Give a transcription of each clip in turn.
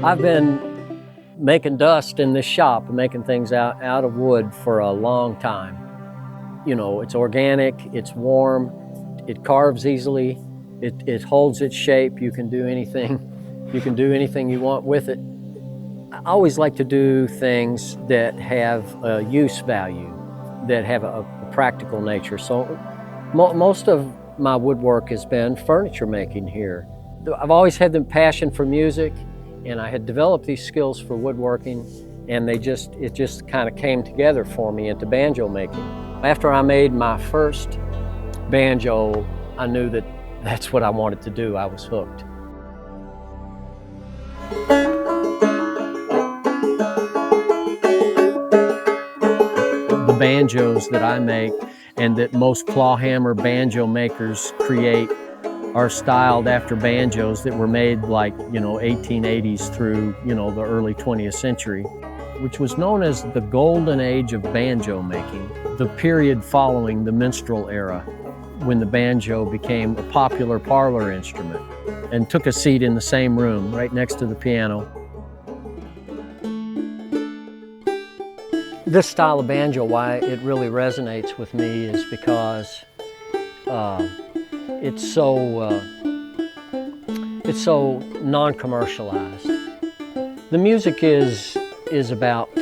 I've been making dust in this shop, making things out of wood for a long time. You know, it's organic, it's warm, it carves easily, it holds its shape. You can do anything you want with it. I always like to do things that have a use value, that have a practical nature. So most of my woodwork has been furniture making here. I've always had the passion for music, and I had developed these skills for woodworking, and it just kind of came together for me into banjo making. After I made my first banjo, I knew that that's what I wanted to do. I was hooked. The banjos that I make and that most clawhammer banjo makers create are styled after banjos that were made like, 1880s through, the early 20th century, which was known as the golden age of banjo making, the period following the minstrel era, when the banjo became a popular parlor instrument and took a seat in the same room right next to the piano. This style of banjo, why it really resonates with me is because it's so non-commercialized. The music is about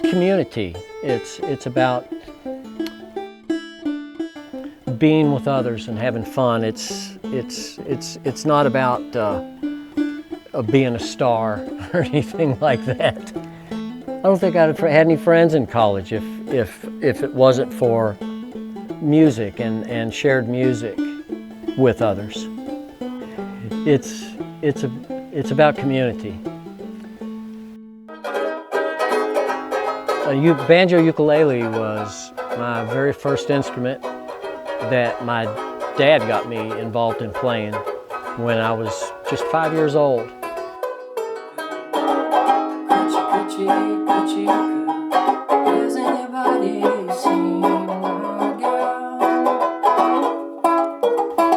community. It's about being with others and having fun. It's not about being a star or anything like that. I don't think I'd have had any friends in college if it wasn't for music and shared music with others. It's about community. Banjo ukulele was my very first instrument that my dad got me involved in playing when I was just 5 years old.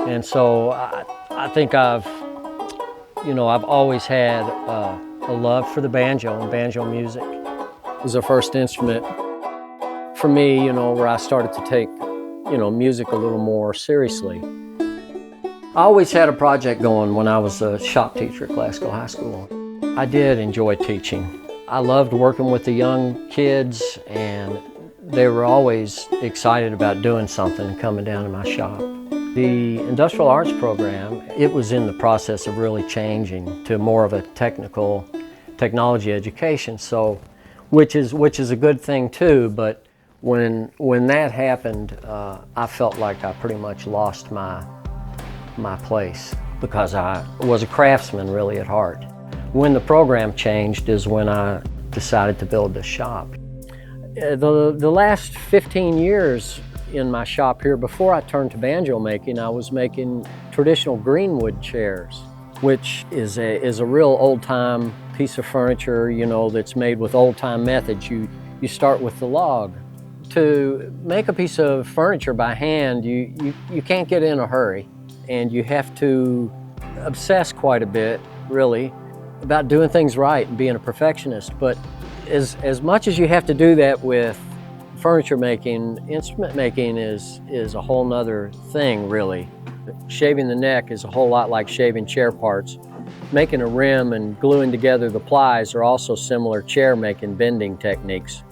And so I think I've always had a love for the banjo and banjo music. It was the first instrument for me, where I started to take, music a little more seriously. I always had a project going when I was a shop teacher at Glasgow High School. I did enjoy teaching. I loved working with the young kids, and they were always excited about doing something, coming down to my shop. The industrial arts program, it was in the process of really changing to more of a technology education, so which is a good thing too. But when that happened, I felt like I pretty much lost my place, because I was a craftsman really at heart. When the program changed is when I decided to build this shop. The last 15 years in my shop here, before I turned to banjo making, I was making traditional greenwood chairs, which is a real old-time piece of furniture, that's made with old-time methods. You start with the log. To make a piece of furniture by hand, you can't get in a hurry, and you have to obsess quite a bit, really, about doing things right and being a perfectionist. But as much as you have to do that with furniture making, instrument making is a whole nother thing, really. Shaving the neck is a whole lot like shaving chair parts. Making a rim and gluing together the plies are also similar chair making bending techniques.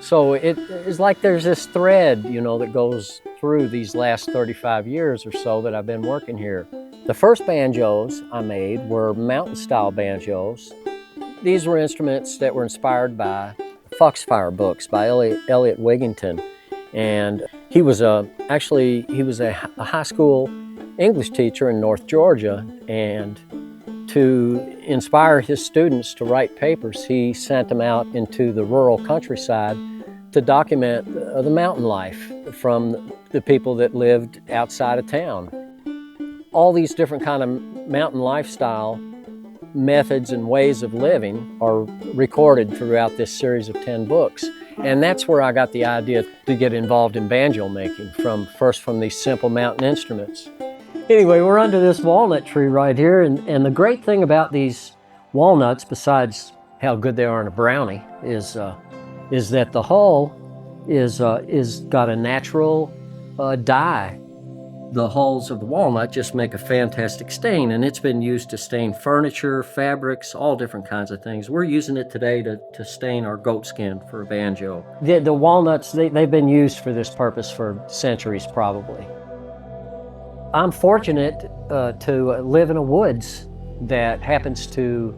So it is like there's this thread, that goes through these last 35 years or so that I've been working here. The first banjos I made were mountain-style banjos. These were instruments that were inspired by Foxfire books by Elliot Wigington. And he was a high school English teacher in North Georgia, and to inspire his students to write papers, he sent them out into the rural countryside to document the mountain life from the people that lived outside of town. All these different kind of mountain lifestyle methods and ways of living are recorded throughout this series of 10 books. And that's where I got the idea to get involved in banjo making, from these simple mountain instruments. Anyway, we're under this walnut tree right here, and the great thing about these walnuts, besides how good they are in a brownie, is that the hull is got a natural dye. The hulls of the walnut just make a fantastic stain, and it's been used to stain furniture, fabrics, all different kinds of things. We're using it today to stain our goat skin for a banjo. The walnuts, they've been used for this purpose for centuries, probably. I'm fortunate to live in a woods that happens to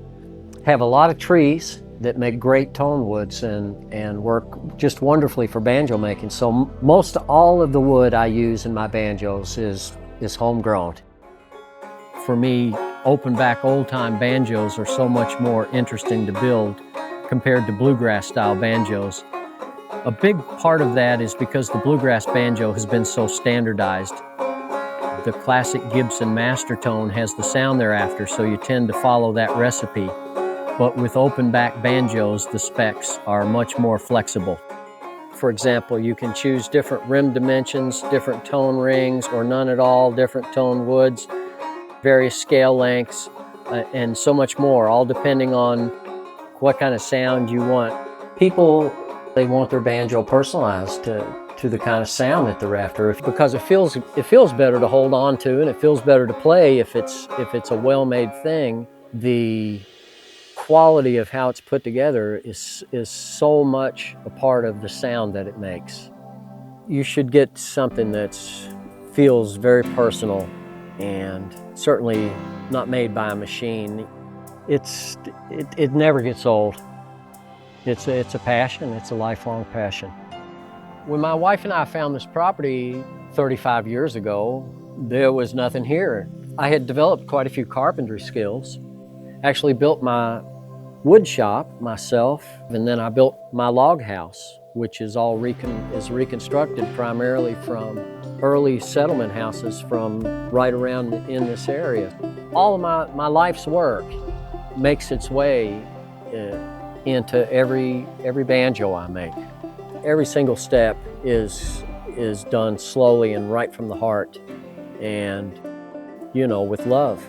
have a lot of trees that make great tone woods and work just wonderfully for banjo making. So most all of the wood I use in my banjos is homegrown. For me, open back old time banjos are so much more interesting to build compared to bluegrass style banjos. A big part of that is because the bluegrass banjo has been so standardized. The classic Gibson master tone has the sound thereafter, so you tend to follow that recipe. But with open back banjos, the specs are much more flexible. For example, you can choose different rim dimensions, different tone rings, or none at all, different tone woods, various scale lengths, and so much more, all depending on what kind of sound you want. People, they want their banjo personalized to the kind of sound that they're after, because it feels better to hold on to, and it feels better to play if it's a well-made thing. The quality of how it's put together is so much a part of the sound that it makes. You should get something that feels very personal and certainly not made by a machine. It never gets old. It's a passion, it's a lifelong passion. When my wife and I found this property 35 years ago, there was nothing here. I had developed quite a few carpentry skills. Actually built my wood shop myself, and then I built my log house, which is all reconstructed primarily from early settlement houses from right around in this area. All of my life's work makes its way into every banjo I make. Every single step is done slowly and right from the heart, and with love.